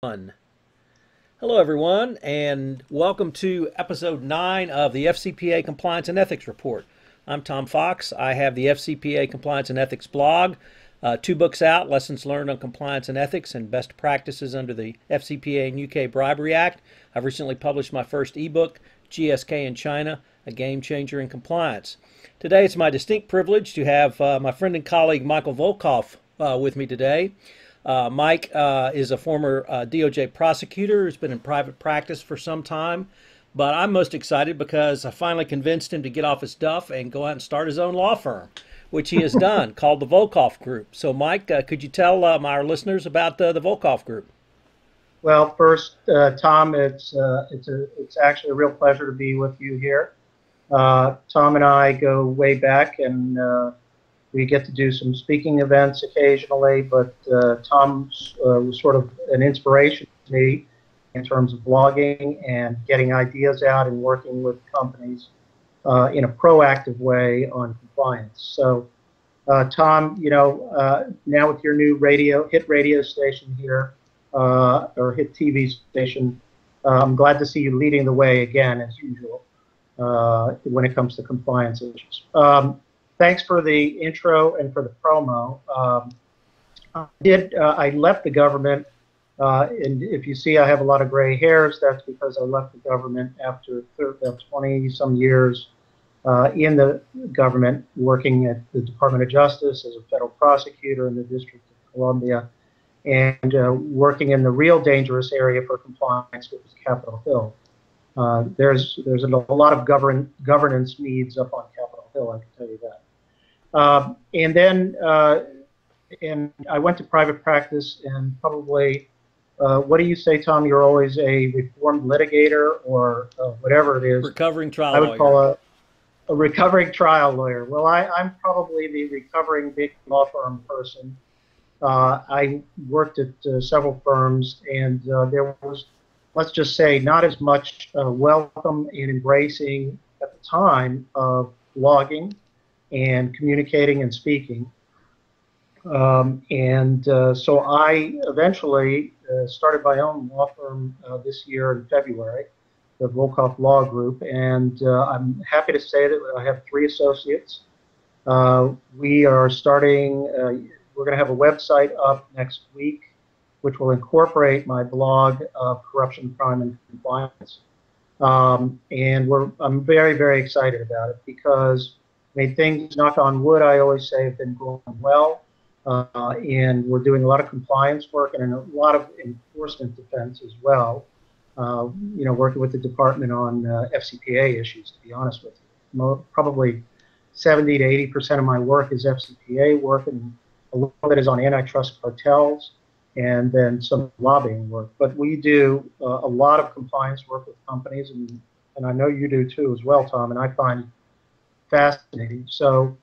One. Hello, everyone, and welcome to episode 9 of the FCPA Compliance and Ethics Report. I'm Tom Fox. I have the FCPA Compliance and Ethics blog, 2 books out, Lessons Learned on Compliance and Ethics and Best Practices under the FCPA and UK Bribery Act. I've recently published my first ebook, GSK in China, A Game Changer in Compliance. Today, it's my distinct privilege to have my friend and colleague Michael Volkov with me today. Mike is a former DOJ prosecutor who's been in private practice for some time, but I'm most excited because I finally convinced him to get off his duff and go out and start his own law firm, which he has done, called the Volkov Group. So, Mike, could you tell our listeners about the Volkov Group? Well, first, Tom, it's actually a real pleasure to be with you here. Tom and I go way back, and we get to do some speaking events occasionally, but Tom was sort of an inspiration to me in terms of blogging and getting ideas out and working with companies in a proactive way on compliance. So, Tom, now with your new hit radio station here, or hit TV station, I'm glad to see you leading the way again, as usual, when it comes to compliance issues. Thanks for the intro and for the promo. I left the government, and if you see I have a lot of gray hairs, that's because I left the government after 20-some years in the government, working at the Department of Justice as a federal prosecutor in the District of Columbia, and working in the real dangerous area for compliance, which is Capitol Hill. There's a lot of governance needs up on Capitol Hill, I can tell you that. And then I went to private practice, and probably, what do you say, Tom? You're always a reformed litigator, or whatever it is. Recovering trial lawyer. I would would call a recovering trial lawyer. Well, I'm probably the recovering big law firm person. I worked at several firms, and there was, let's just say, not as much welcome and embracing at the time of blogging and communicating and speaking. So I eventually started my own law firm this year in February, the Volkov Law Group, and I'm happy to say that I have 3 associates. We are starting, we're going to have a website up next week, which will incorporate my blog of corruption, crime, and compliance. And I'm very, very excited about it because, I mean, things, knock on wood, I always say, have been going well. And we're doing a lot of compliance work and a lot of enforcement defense as well. Working with the department on FCPA issues, to be honest with you. Probably 70 to 80% of my work is FCPA work, and a little bit is on antitrust cartels, and then some lobbying work. But we do a lot of compliance work with companies, and I know you do too as well, Tom, and I find fascinating. So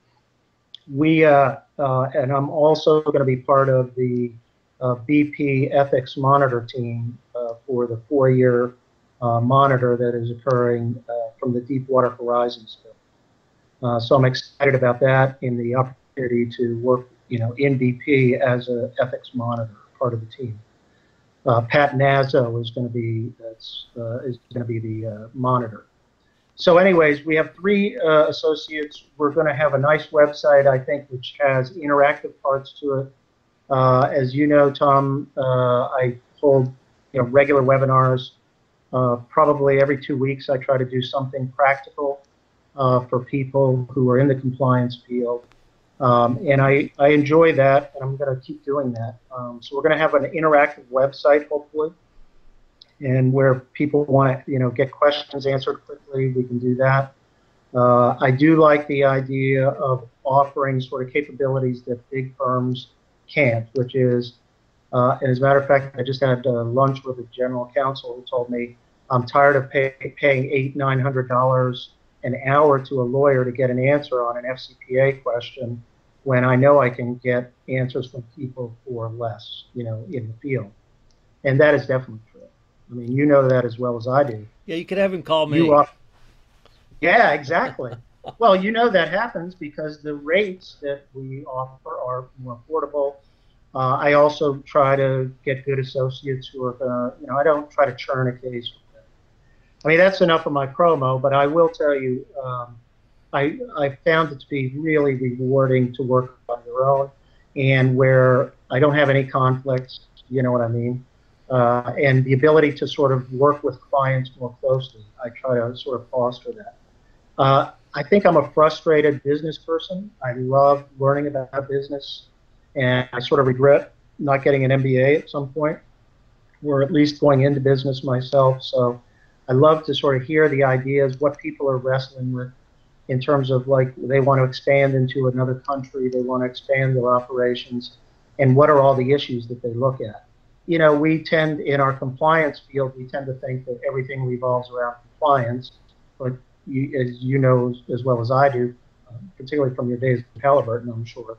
and I'm also going to be part of the BP ethics monitor team for the 4-year monitor that is occurring from the Deepwater Horizon spill. So I'm excited about that and the opportunity to work, in BP as an ethics monitor, part of the team. Pat Nazzo is going to be the monitor. So anyways, we have 3 associates. We're going to have a nice website, I think, which has interactive parts to it. As you know, Tom, I hold regular webinars. Probably every 2 weeks, I try to do something practical for people who are in the compliance field. And I enjoy that, and I'm going to keep doing that. So we're going to have an interactive website, hopefully. And where people want to, get questions answered quickly, we can do that. I do like the idea of offering sort of capabilities that big firms can't, which is, and as a matter of fact, I just had lunch with a general counsel who told me, I'm tired of paying $800-900 an hour to a lawyer to get an answer on an FCPA question when I know I can get answers from people for less, in the field. And that is definitely true. I mean, you know that as well as I do. Yeah, you could have him call me. Yeah, exactly. Well, that happens because the rates that we offer are more affordable. I also try to get good associates who are going to, I don't try to churn a case. I mean, that's enough of my promo, but I will tell you, I found it to be really rewarding to work on your own and where I don't have any conflicts, you know what I mean? And the ability to sort of work with clients more closely. I try to sort of foster that. I think I'm a frustrated business person. I love learning about business, and I sort of regret not getting an MBA at some point, or at least going into business myself. So I love to sort of hear the ideas, what people are wrestling with in terms of like they want to expand into another country, they want to expand their operations, and what are all the issues that they look at. We tend, in our compliance field, we tend to think that everything revolves around compliance, but as you know as well as I do, particularly from your days at Halliburton, I'm sure,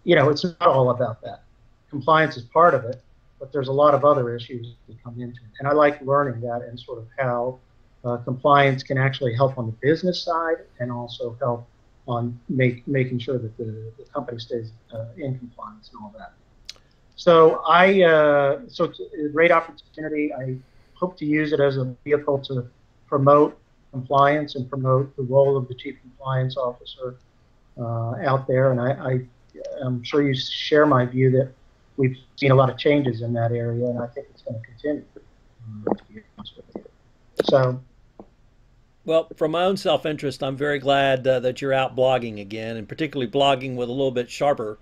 it's not all about that. Compliance is part of it, but there's a lot of other issues that come into it. And I like learning that and sort of how compliance can actually help on the business side and also help on making sure that the company stays in compliance and all that. So so it's a great opportunity. I hope to use it as a vehicle to promote compliance and promote the role of the chief compliance officer out there. And I'm sure you share my view that we've seen a lot of changes in that area, and I think it's going to continue. To be honest with you. So, Well, from my own self-interest, I'm very glad that you're out blogging again, and particularly blogging with a little bit sharper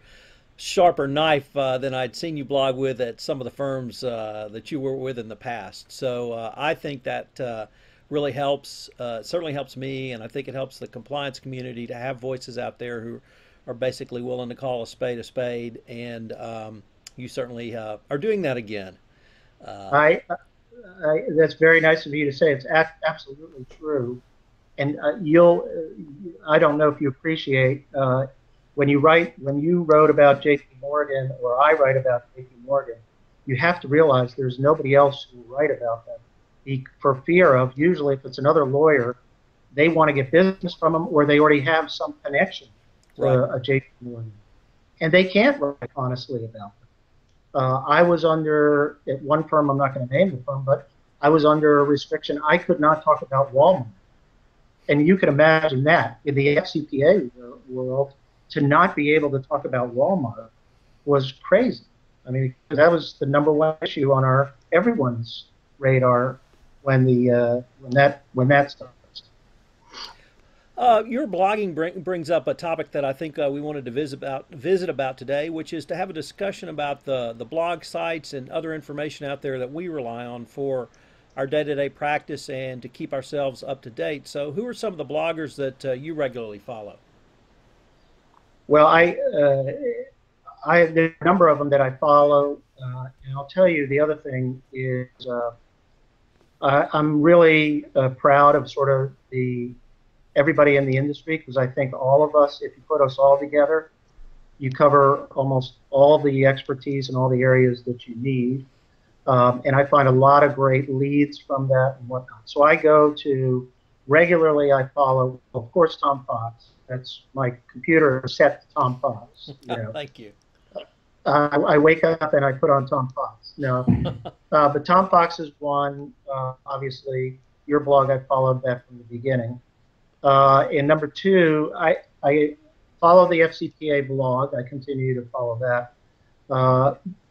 knife than I'd seen you blog with at some of the firms that you were with in the past. So I think that really helps. Certainly helps me, and I think it helps the compliance community to have voices out there who are basically willing to call a spade, and you certainly are doing that again. Uh, that's very nice of you to say. It's absolutely true. And I don't know if you appreciate when you wrote about J.P. Morgan or I write about J.P. Morgan, you have to realize there's nobody else who will write about them for fear of, usually if it's another lawyer, they want to get business from them or they already have some connection to right. a J.P. Morgan. And they can't write honestly about them. I was under, at one firm, I'm not going to name the firm, but I was under a restriction. I could not talk about Walmart. And you can imagine that in the FCPA world, to not be able to talk about Walmart was crazy. I mean, that was the number one issue on everyone's radar when that starts. Your blogging brings up a topic that I think we wanted to visit about today, which is to have a discussion about the blog sites and other information out there that we rely on for our day-to-day practice and to keep ourselves up to date. So, who are some of the bloggers that you regularly follow? Well, there are a number of them that I follow, and I'll tell you the other thing is I'm really proud of sort of everybody in the industry, because I think all of us, if you put us all together, you cover almost all the expertise in all the areas that you need. And I find a lot of great leads from that and whatnot. So I go to, regularly I follow, of course, Tom Fox. That's my computer set to Tom Fox. Thank you. I wake up and I put on Tom Fox. No, but Tom Fox is one. Obviously, your blog, I followed that from the beginning. And number two, I follow the FCPA blog. I continue to follow that.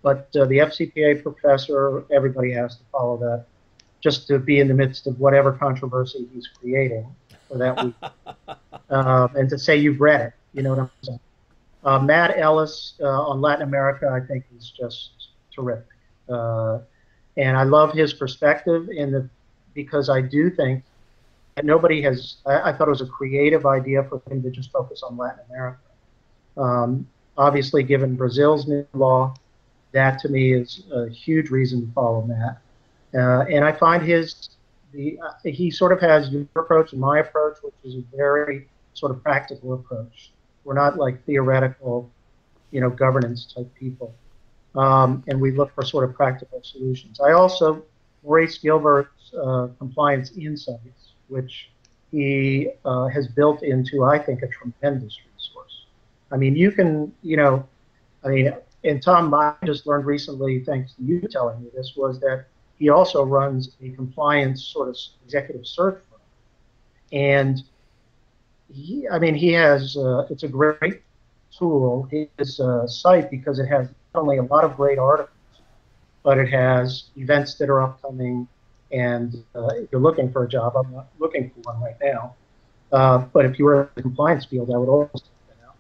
But the FCPA professor, everybody has to follow that just to be in the midst of whatever controversy he's creating for that week. And to say you've read it, you know what I'm saying? Matt Ellis on Latin America, I think, is just terrific. And I love his perspective because I do think that nobody has, I thought it was a creative idea for him to just focus on Latin America. Obviously, given Brazil's new law, that to me is a huge reason to follow Matt. And I find he sort of has your approach and my approach, which is a very sort of practical approach. We're not like theoretical, governance type people. And we look for sort of practical solutions. I also, Maurice Gilbert's Compliance Insights, which he has built into, I think, a tremendous resource. I mean, you can, and Tom, I just learned recently, thanks to you telling me this, was that he also runs a compliance sort of executive search firm. And I mean, he has, it's a great tool, his site, because it has not only a lot of great articles, but it has events that are upcoming. And if you're looking for a job, I'm not looking for one right now. But if you were in the compliance field, I would always check that out.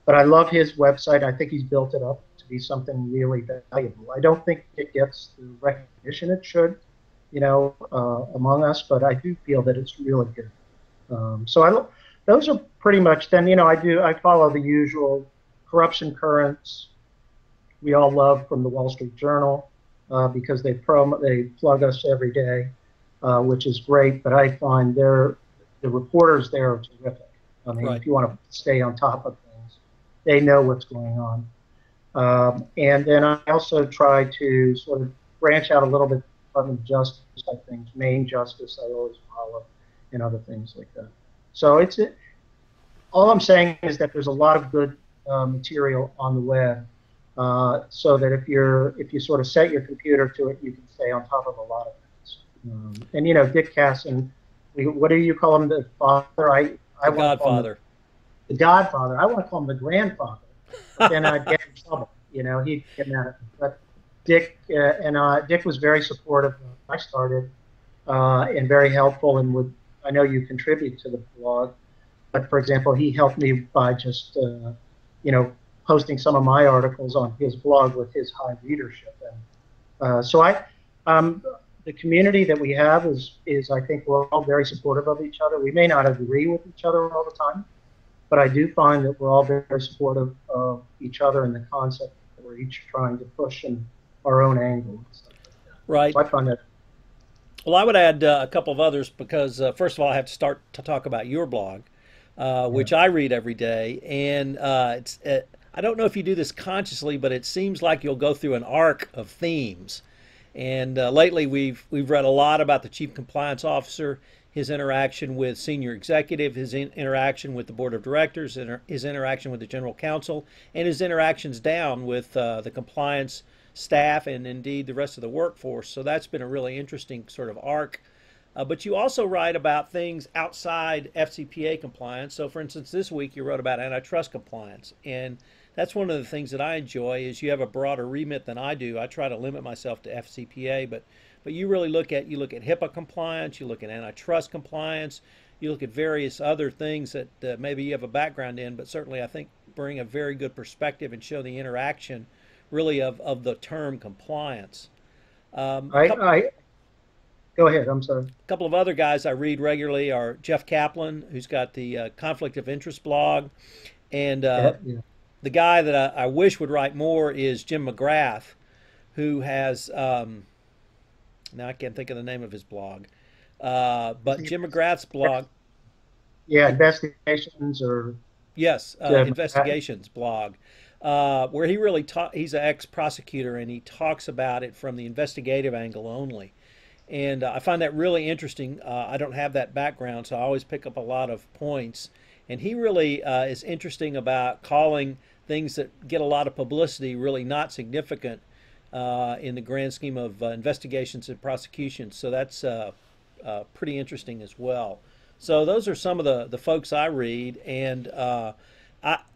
But I love his website. I think he's built it up to be something really valuable. I don't think it gets the recognition it should, among us, but I do feel that it's really good. Those are pretty much. Then I follow the usual corruption currents we all love from the Wall Street Journal because they plug us every day, which is great. But I find the reporters there are terrific. I mean, Right. if you want to stay on top of things, they know what's going on. And then I also try to sort of branch out a little bit from justice type things, Main Justice I always follow, and other things like that. So all I'm saying is that there's a lot of good material on the web, so that if you sort of set your computer to it, you can stay on top of a lot of things. And Dick Casson, what do you call him? The father? The Godfather. The Godfather. I want to call him the grandfather. But then I'd get in trouble. He'd get mad at me. But Dick Dick was very supportive when I started, and very helpful, and I know you contribute to the blog, but for example, he helped me by just posting some of my articles on his blog with his high readership, and the community that we have is I think we're all very supportive of each other. We may not agree with each other all the time, but I do find that we're all very supportive of each other and the concept that we're each trying to push in our own angle. And stuff like that. Right. So I find that. Well, I would add a couple of others because, first of all, I have to start to talk about your blog, which I read every day. And I don't know if you do this consciously, but it seems like you'll go through an arc of themes. And lately, we've read a lot about the chief compliance officer, his interaction with senior executive, his interaction with the board of directors, his interaction with the general counsel, and his interactions down with the compliance staff and indeed the rest of the workforce. So that's been a really interesting sort of arc. But you also write about things outside FCPA compliance. So for instance, this week you wrote about antitrust compliance. And that's one of the things that I enjoy is you have a broader remit than I do. I try to limit myself to FCPA, but you really look at HIPAA compliance, you look at antitrust compliance, you look at various other things that maybe you have a background in, but certainly I think bring a very good perspective and show the interaction really of the term compliance. Go ahead. I'm sorry. A couple of other guys I read regularly are Jeff Kaplan, who's got the Conflict of Interest blog, and the guy that I wish would write more is Jim McGrath, who has now I can't think of the name of his blog, but Jim McGrath's blog. Yeah, investigations or. Yes, investigations blog. Where he really he's an ex-prosecutor and he talks about it from the investigative angle only. And I find that really interesting. I don't have that background, so I always pick up a lot of points. And he really is interesting about calling things that get a lot of publicity really not significant in the grand scheme of investigations and prosecutions. So that's pretty interesting as well. So those are some of the folks I read, and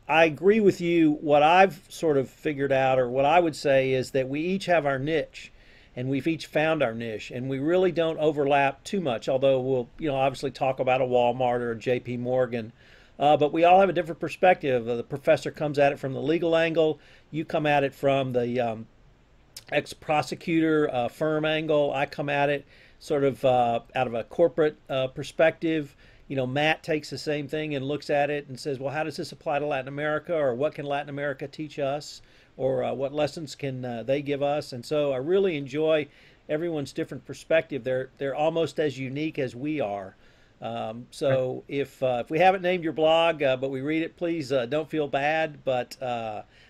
I agree with you. What I've sort of figured out, or what I would say, is that we each have our niche, and we've each found our niche, and we really don't overlap too much. Although we'll, obviously talk about a Walmart or a J.P. Morgan, but we all have a different perspective. The professor comes at it from the legal angle. You come at it from the ex-prosecutor firm angle. I come at it sort of out of a corporate perspective. Matt takes the same thing and looks at it and says, well, how does this apply to Latin America, or what can Latin America teach us, or what lessons can they give us? And so I really enjoy everyone's different perspective. They're almost as unique as we are. So if we haven't named your blog, but we read it, please don't feel bad. But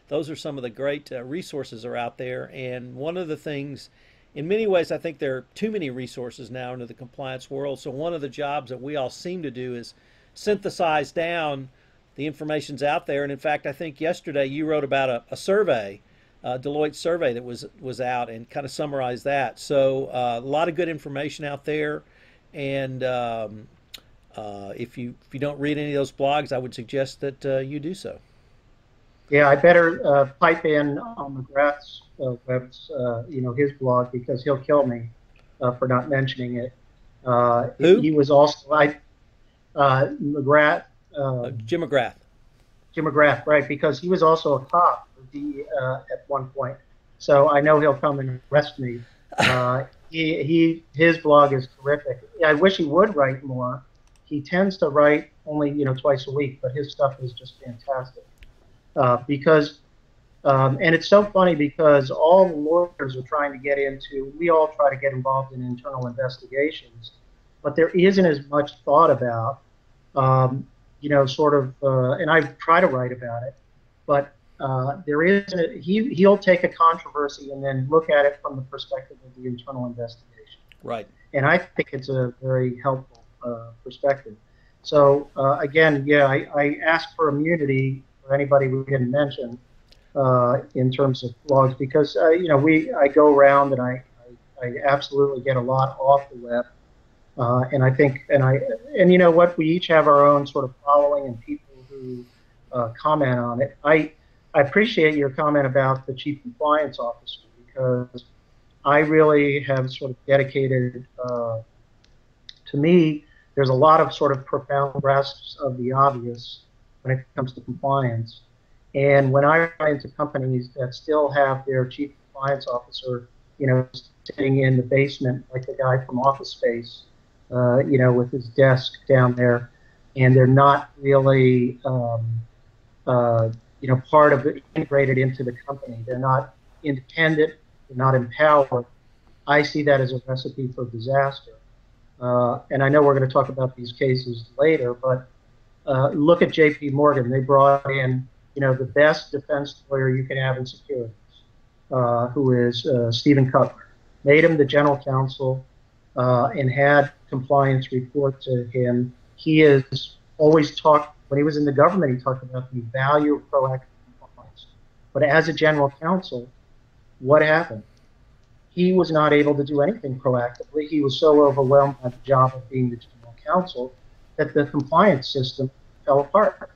those are some of the great resources that are out there. And one of the things, in many ways, I think there are too many resources now into the compliance world. So one of the jobs that we all seem to do is synthesize down the information's out there. And in fact, I think yesterday you wrote about a survey Deloitte survey that was out and kind of summarized that. So a lot of good information out there, and if you don't read any of those blogs, I would suggest that you do so. Yeah, I better pipe in on McGrath's his blog because he'll kill me for not mentioning it. Who? He was also McGrath, Jim McGrath. Jim McGrath, right? Because he was also a cop at one point, so I know he'll come and arrest me. His blog is terrific. I wish he would write more. He tends to write only twice a week, but his stuff is just fantastic. Because and it's so funny because all the lawyers are trying to get into, we all try to get involved in internal investigations, but there isn't as much thought about, and I try to write about it, but there isn't, he'll take a controversy and then look at it from the perspective of the internal investigation. Right. And I think it's a very helpful perspective. So again, yeah, I asked for immunity for anybody we didn't mention in terms of blogs because I go around and I absolutely get a lot off the web, and I think and you know what, we each have our own sort of following and people who comment on it. I appreciate your comment about the chief compliance officer because I really have sort of dedicated to me. There's a lot of sort of profound grasps of the obvious when it comes to compliance. And when I run into companies that still have their chief compliance officer, sitting in the basement like the guy from Office Space, with his desk down there, and they're not really, part of it, integrated into the company. They're not independent. They're not empowered. I see that as a recipe for disaster. And I know we're going to talk about these cases later, but look at J.P. Morgan. They brought in, the best defense lawyer you can have in securities, who is Stephen Cutler. Made him the general counsel and had compliance report to him. He has always talked, when he was in the government, he talked about the value of proactive compliance. But as a general counsel, what happened? He was not able to do anything proactively. He was so overwhelmed by the job of being the general counsel that the compliance system fell apart.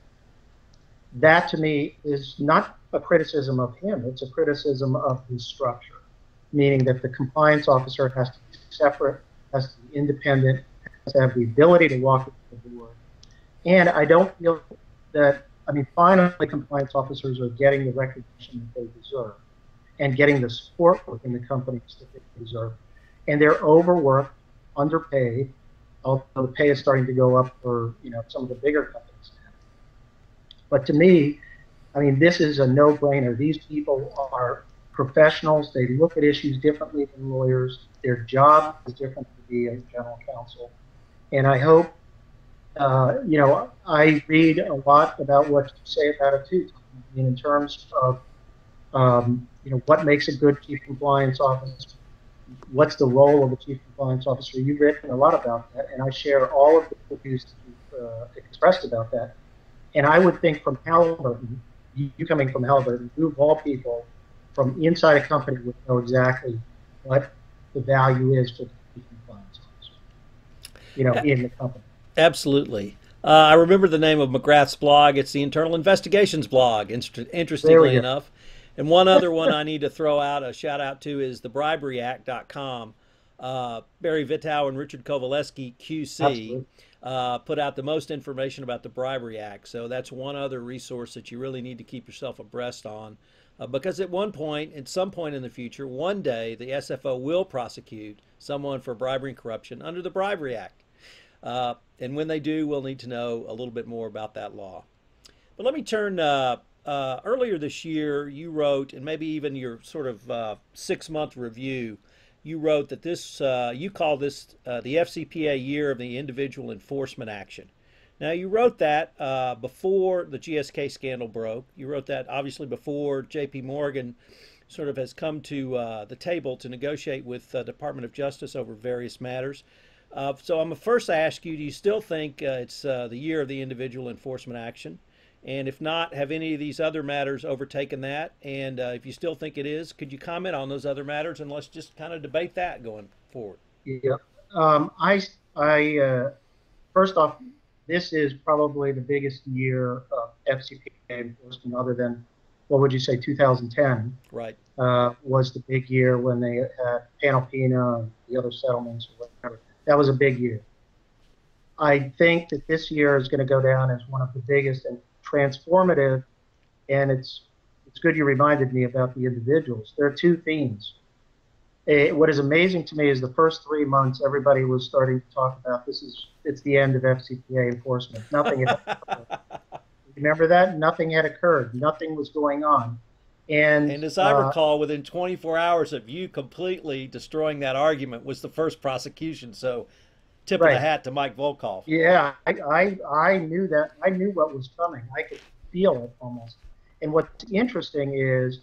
That, to me, is not a criticism of him. It's a criticism of his structure, meaning that the compliance officer has to be separate, has to be independent, has to have the ability to walk the board. And I don't feel that, finally, compliance officers are getting the recognition that they deserve and getting the support within the companies that they deserve. And they're overworked, underpaid, although the pay is starting to go up for some of the bigger companies now. But to me, this is a no-brainer. These people are professionals. They look at issues differently than lawyers. Their job is different to be a general counsel. And I hope, I read a lot about what you say about it too, in terms of what makes a good chief compliance officer? What's the role of a chief compliance officer? You've written a lot about that, and I share all of the views that you've expressed about that. And I would think from Halliburton, you coming from Halliburton, you of all people from inside a company would know exactly what the value is for the chief compliance officer, in the company. Absolutely. I remember the name of McGrath's blog. It's the Internal Investigations blog, interestingly enough. And one other one I need to throw out a shout out to is the thebriberyact.com. Barry Vittow and Richard Kovaleski, QC, put out the most information about the Bribery Act. So that's one other resource that you really need to keep yourself abreast on. Because at some point in the future, one day, the SFO will prosecute someone for bribery and corruption under the Bribery Act. And when they do, we'll need to know a little bit more about that law. But let me turn, earlier this year, you wrote, and maybe even your sort of 6-month review, you wrote that you call this the FCPA year of the individual enforcement action. Now, you wrote that before the GSK scandal broke. You wrote that obviously before J.P. Morgan sort of has come to the table to negotiate with the Department of Justice over various matters. So I'm going to first ask you, do you still think it's the year of the individual enforcement action? And if not, have any of these other matters overtaken that? And if you still think it is, could you comment on those other matters, and let's just kind of debate that going forward? Yeah. First off, this is probably the biggest year of FCPA enforcement other than, what would you say, 2010 Right. was the big year when they had Panalpina and the other settlements or whatever. That was a big year. I think that this year is going to go down as one of the biggest and transformative, and it's good you reminded me about the individuals. There are two themes. What is amazing to me is the first 3 months, everybody was starting to talk about it's the end of FCPA enforcement. Nothing had occurred. Remember that? Nothing had occurred. Nothing was going on. And as I recall, within 24 hours of you completely destroying that argument was the first prosecution. So, tip of the right. hat to Mike Volkov. Yeah, I knew that. I knew what was coming. I could feel it almost. And what's interesting is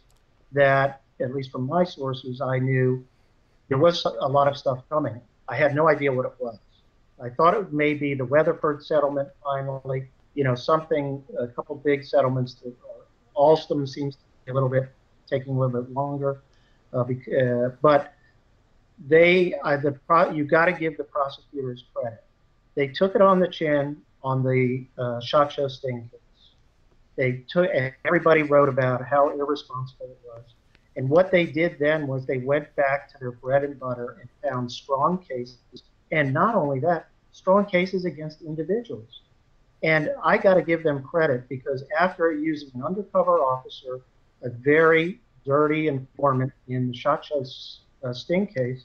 that, at least from my sources, I knew there was a lot of stuff coming. I had no idea what it was. I thought it may be the Weatherford settlement finally, something, a couple big settlements. That Alstom seems to be taking a little bit longer. But you got to give the prosecutors credit. They took it on the chin on the SHOT Show Sting case. And everybody wrote about how irresponsible it was. And what they did then was they went back to their bread and butter and found strong cases. And not only that, strong cases against individuals. And I got to give them credit because after using an undercover officer, a very dirty informant in the SHOT Show Sting case,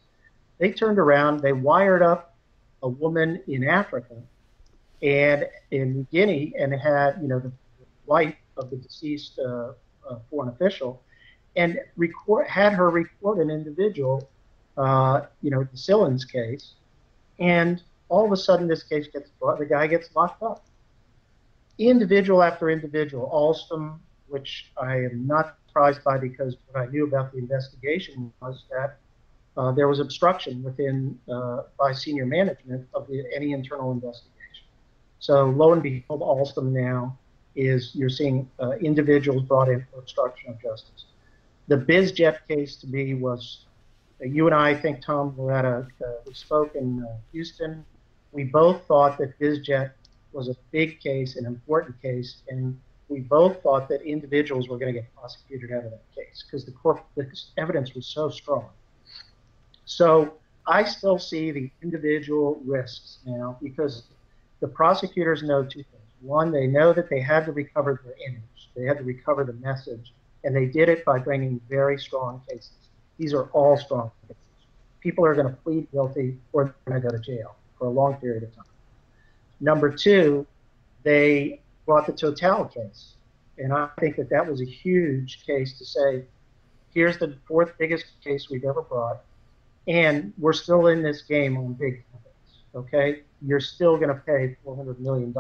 they turned around, they wired up a woman in Africa and in Guinea and had, the wife of the deceased foreign official, and had her record an individual, the Sillins case, and all of a sudden this case the guy gets locked up. Individual after individual, Alstom, which I am not surprised by because what I knew about the investigation was that there was obstruction by senior management of any internal investigation. So lo and behold, Alstom now you're seeing individuals brought in for obstruction of justice. The BizJet case to me was, you and I think, Tom, we spoke in Houston. We both thought that BizJet was a big case, an important case, and we both thought that individuals were going to get prosecuted out of that case because the evidence was so strong. So I still see the individual risks now because the prosecutors know two things. One, they know that they had to recover their image. They had to recover the message. And they did it by bringing very strong cases. These are all strong cases. People are going to plead guilty or they're going to go to jail for a long period of time. Number two, they brought the Total case. And I think that was a huge case to say, here's the fourth biggest case we've ever brought. And we're still in this game on big companies, okay? You're still going to pay $400 million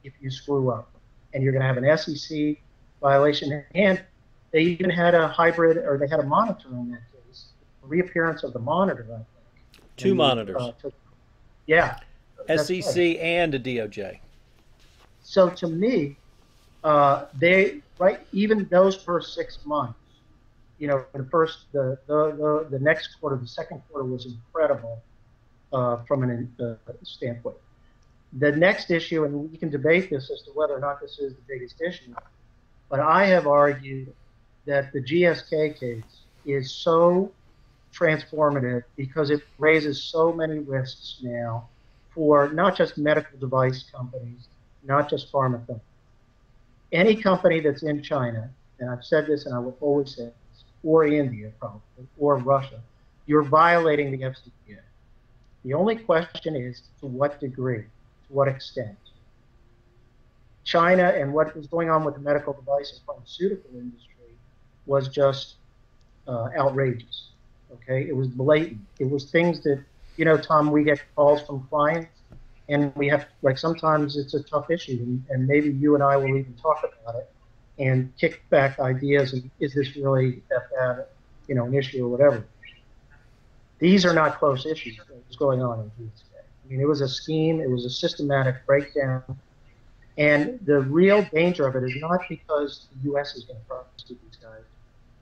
if you screw up. And you're going to have an SEC violation. And they even had a hybrid, or they had a monitor in that case, a reappearance of the monitor, I think. Two monitors. Yeah. SEC right. And a DOJ. So to me, even those first 6 months, the next quarter, the second quarter was incredible from an standpoint. The next issue, and we can debate this as to whether or not this is the biggest issue, but I have argued that the GSK case is so transformative because it raises so many risks now for not just medical device companies, not just pharma companies. Any company that's in China, and I've said this and I will always say this, or India probably, or Russia, you're violating the FCPA. The only question is to what degree, to what extent. China and what was going on with the medical device and pharmaceutical industry was just outrageous. Okay, it was blatant. It was things that, Tom, we get calls from clients, and we have, sometimes it's a tough issue, and maybe you and I will even talk about it and kick back ideas of, is this really that bad, an issue or whatever. These are not close issues that was going on in GSK. I mean, it was a scheme, it was a systematic breakdown, And the real danger of it is not because the U.S. is going to prosecute these guys.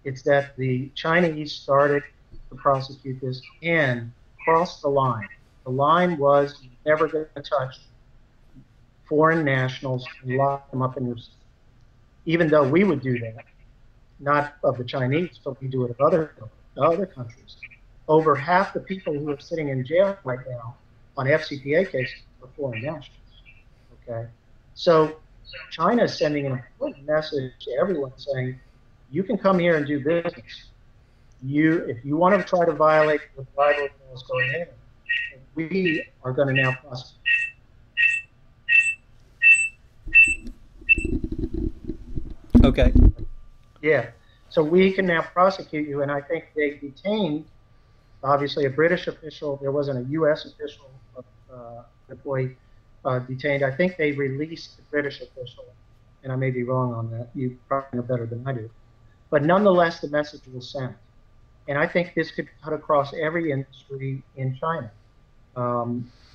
It's that the Chinese started to prosecute this and crossed the line. The line was never going to touch foreign nationals and lock them up in your system. Even though we would do that, not of the Chinese, but we do it of other countries. Over half the people who are sitting in jail right now on FCPA cases are foreign nationals. Okay, so China is sending an important message to everyone saying, you can come here and do business. If you want to try to violate the bribery laws, go ahead. We are going to now prosecute. Okay. Yeah. So we can now prosecute you, and I think they detained, obviously, a British official. There wasn't a U.S. official employee detained. I think they released the British official, and I may be wrong on that. You probably know better than I do. But nonetheless, the message was sent. And I think this could cut across every industry in China.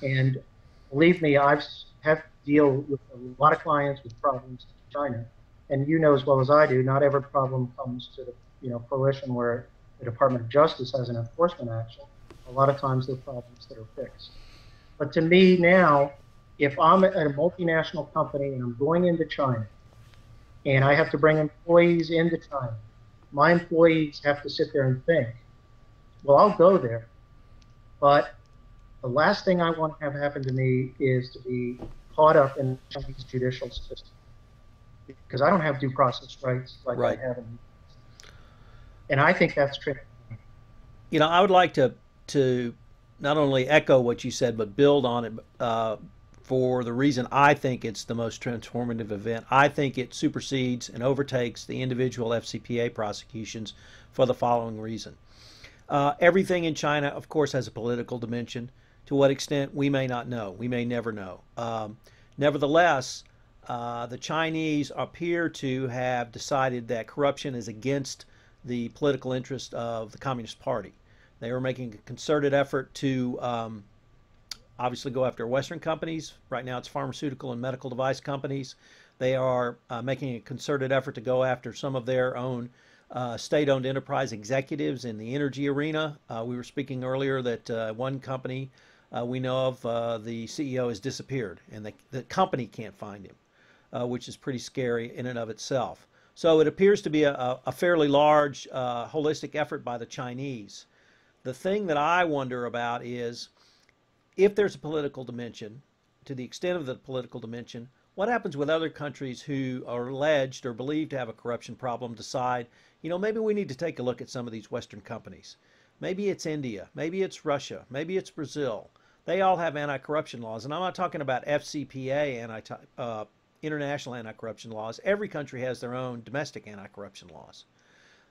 And believe me, I've had to deal with a lot of clients with problems in China. And you know as well as I do, not every problem comes to the fruition where the Department of Justice has an enforcement action. A lot of times they're problems that are fixed. But to me now, if I'm at a multinational company and I'm going into China and I have to bring employees into China, my employees have to sit there and think, well, I'll go there, but the last thing I want to have happen to me is to be caught up in the Chinese judicial system, because I don't have due process rights like Right. I have in the US. And I think that's tricky. I would like to not only echo what you said, but build on it for the reason I think it's the most transformative event. I think it supersedes and overtakes the individual FCPA prosecutions for the following reason. Everything in China, of course, has a political dimension. To what extent, we may not know. We may never know. Nevertheless, the Chinese appear to have decided that corruption is against the political interest of the Communist Party. They are making a concerted effort to obviously go after Western companies. Right now it's pharmaceutical and medical device companies. They are making a concerted effort to go after some of their own state-owned enterprise executives in the energy arena. We were speaking earlier that one company we know of, the CEO has disappeared and the company can't find him, which is pretty scary in and of itself. So it appears to be a fairly large holistic effort by the Chinese. The thing that I wonder about is, if there's a political dimension, to the extent of the political dimension, what happens with other countries who are alleged or believed to have a corruption problem decide, maybe we need to take a look at some of these Western companies. Maybe it's India, maybe it's Russia, maybe it's Brazil. They all have anti-corruption laws, and I'm not talking about FCPA international anti-corruption laws. Every country has their own domestic anti-corruption laws.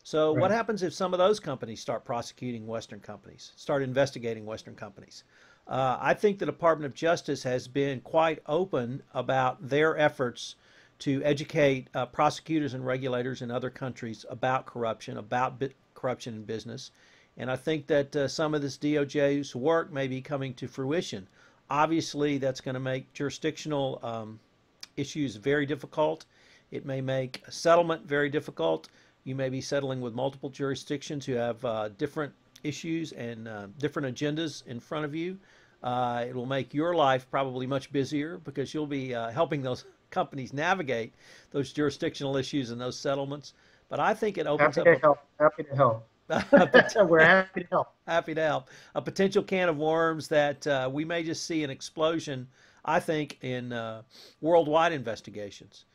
So Right. what happens if some of those companies start prosecuting Western companies, start investigating Western companies? I think the Department of Justice has been quite open about their efforts to educate prosecutors and regulators in other countries about corruption, corruption in business. And I think that some of this DOJ's work may be coming to fruition. Obviously, that's going to make jurisdictional issues very difficult. It may make a settlement very difficult. You may be settling with multiple jurisdictions who have different issues and different agendas in front of you. It will make your life probably much busier because you'll be helping those companies navigate those jurisdictional issues and those settlements. But I think it opens Happy up to help. Happy to help. a, We're happy to help. happy to help, a potential can of worms that we may just see an explosion, I think, in worldwide investigations.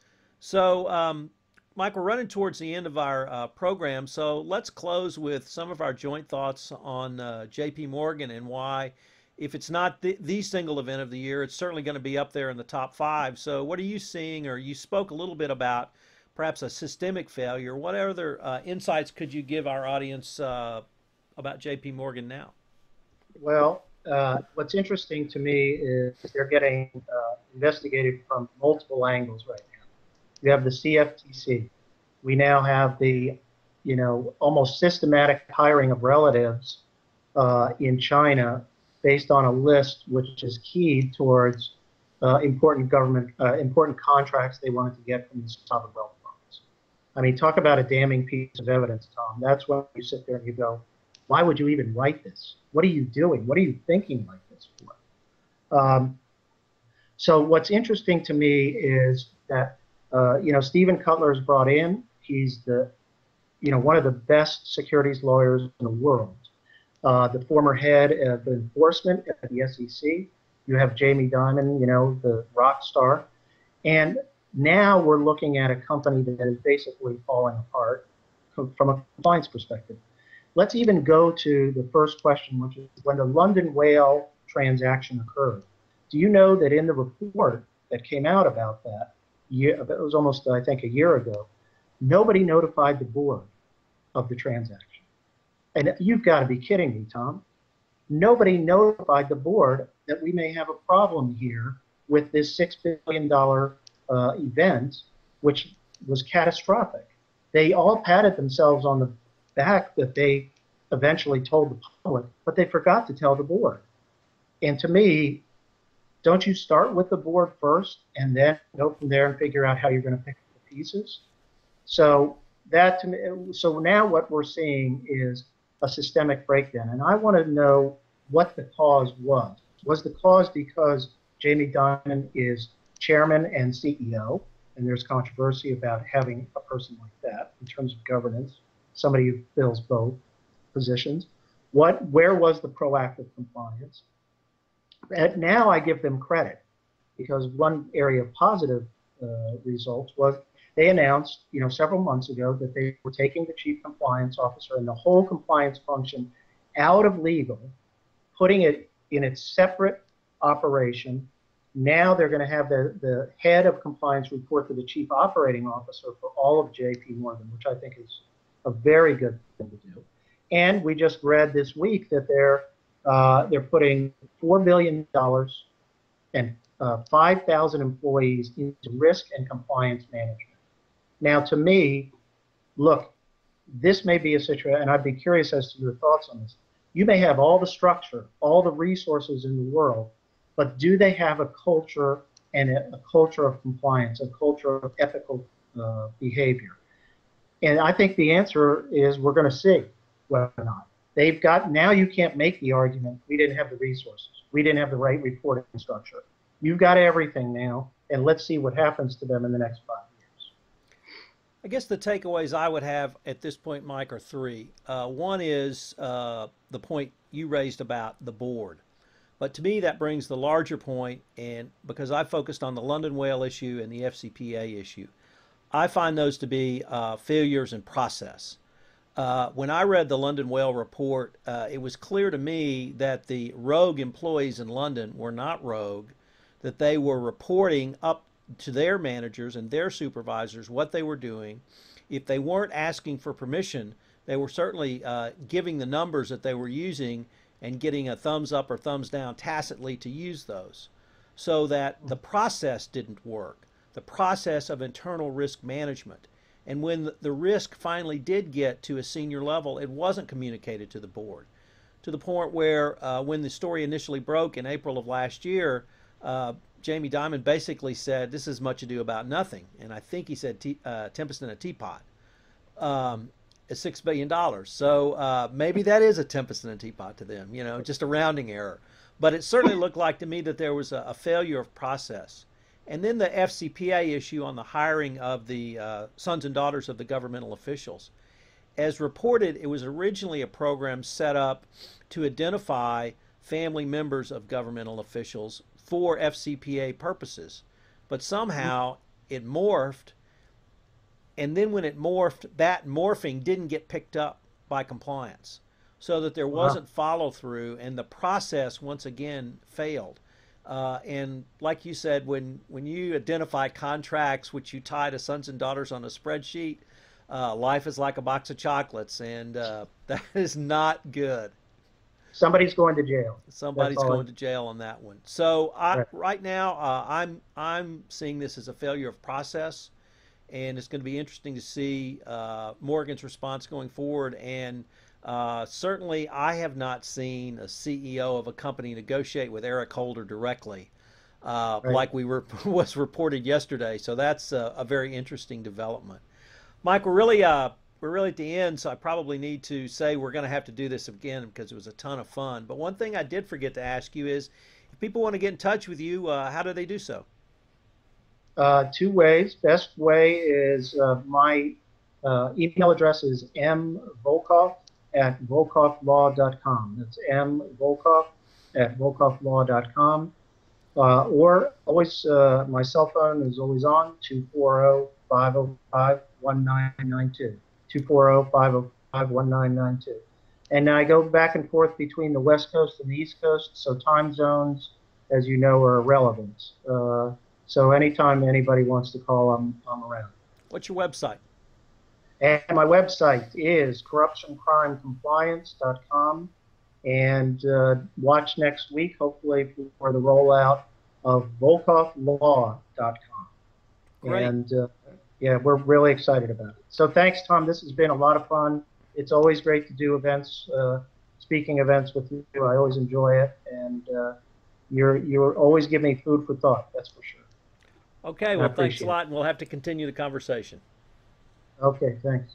So, Mike, we're running towards the end of our program, so let's close with some of our joint thoughts on J.P. Morgan and why, if it's not the single event of the year, it's certainly going to be up there in the top 5. So what are you seeing, or you spoke a little bit about perhaps a systemic failure. What other insights could you give our audience about J.P. Morgan now? Well, what's interesting to me is they're getting investigated from multiple angles right now. You have the CFTC. We now have the, almost systematic hiring of relatives in China based on a list which is keyed towards important contracts they wanted to get from the sovereign wealth funds. I mean, talk about a damning piece of evidence, Tom. That's when you sit there and you go, why would you even write this? What are you doing? What are you thinking like this for? So what's interesting to me is that Stephen Cutler is brought in. He's one of the best securities lawyers in the world. The former head of enforcement at the SEC. You have Jamie Dimon, the rock star. And now we're looking at a company that is basically falling apart from a compliance perspective. Let's even go to the first question, which is when the London Whale transaction occurred. Do you know that in the report that came out about that, it was almost, I think, a year ago, nobody notified the board of the transaction? And you've got to be kidding me, Tom. Nobody notified the board that we may have a problem here with this $6 billion event, which was catastrophic. They all patted themselves on the back that they eventually told the public, but they forgot to tell the board. And to me, don't you start with the board first and then go from there and figure out how you're going to pick up the pieces? So now what we're seeing is a systemic breakdown. And I want to know what the cause was. Was the cause because Jamie Dimon is chairman and CEO, and there's controversy about having a person like that in terms of governance, somebody who fills both positions? Where was the proactive compliance? And now I give them credit, because one area of positive results was they announced, several months ago that they were taking the chief compliance officer and the whole compliance function out of legal, putting it in its separate operation. Now they're going to have the head of compliance report to the chief operating officer for all of JP Morgan, which I think is a very good thing to do. And we just read this week that they're putting $4 billion and 5,000 employees into risk and compliance management. Now, to me, look, this may be a situation, and I'd be curious as to your thoughts on this. You may have all the structure, all the resources in the world, but do they have a culture and a culture of compliance, a culture of ethical behavior? And I think the answer is we're going to see whether or not. Now you can't make the argument, we didn't have the resources, we didn't have the right reporting structure. You've got everything now, and let's see what happens to them in the next 5 years. I guess the takeaways I would have at this point, Mike, are three. One is the point you raised about the board. But to me, that brings the larger point, and because I focused on the London Whale issue and the FCPA issue, I find those to be failures in process. When I read the London Whale report, it was clear to me that the rogue employees in London were not rogue, that they were reporting up to their managers and their supervisors what they were doing. If they weren't asking for permission, they were certainly giving the numbers that they were using and getting a thumbs up or thumbs down tacitly to use those, so that the process didn't work, the process of internal risk management. And when the risk finally did get to a senior level, it wasn't communicated to the board, to the point where when the story initially broke in April of last year, Jamie Dimon basically said, this is much ado about nothing. And I think he said tempest in a teapot. Is $6 billion. So maybe that is a tempest in a teapot to them, just a rounding error. But it certainly looked like to me that there was a failure of process. And then the FCPA issue on the hiring of the sons and daughters of the governmental officials. As reported, it was originally a program set up to identify family members of governmental officials for FCPA purposes. But somehow it morphed. And then when it morphed, that morphing didn't get picked up by compliance, so that there wasn't follow through, and the process once again failed. And like you said, when you identify contracts which you tie to sons and daughters on a spreadsheet, life is like a box of chocolates, and that is not good. Somebody's going to jail. Somebody's going to jail on that one. So right now, I'm seeing this as a failure of process. And it's going to be interesting to see Morgan's response going forward. And certainly I have not seen a CEO of a company negotiate with Eric Holder directly Right. like we were was reported yesterday. So that's a very interesting development. Mike, we're really at the end, so I probably need to say we're going to have to do this again because it was a ton of fun. But one thing I did forget to ask you is, if people want to get in touch with you, how do they do so? Two ways. Best way is my email address is mvolkov at volkovlaw.com. That's mvolkov at volkovlaw.com. Or always, my cell phone is always on, 240-505-1992. 240-505-1992. And I go back and forth between the West Coast and the East Coast, so time zones, as you know, are irrelevant. So anytime anybody wants to call, I'm around. What's your website? And my website is corruptioncrimecompliance.com. And watch next week, hopefully, for the rollout of volkovlaw.com. Great. And yeah, we're really excited about it. So thanks, Tom. This has been a lot of fun. It's always great to do events, speaking events with you. I always enjoy it. And you're always giving me food for thought, that's for sure. Okay, I well, thanks a appreciate it. lot, and we'll have to continue the conversation. Okay, thanks.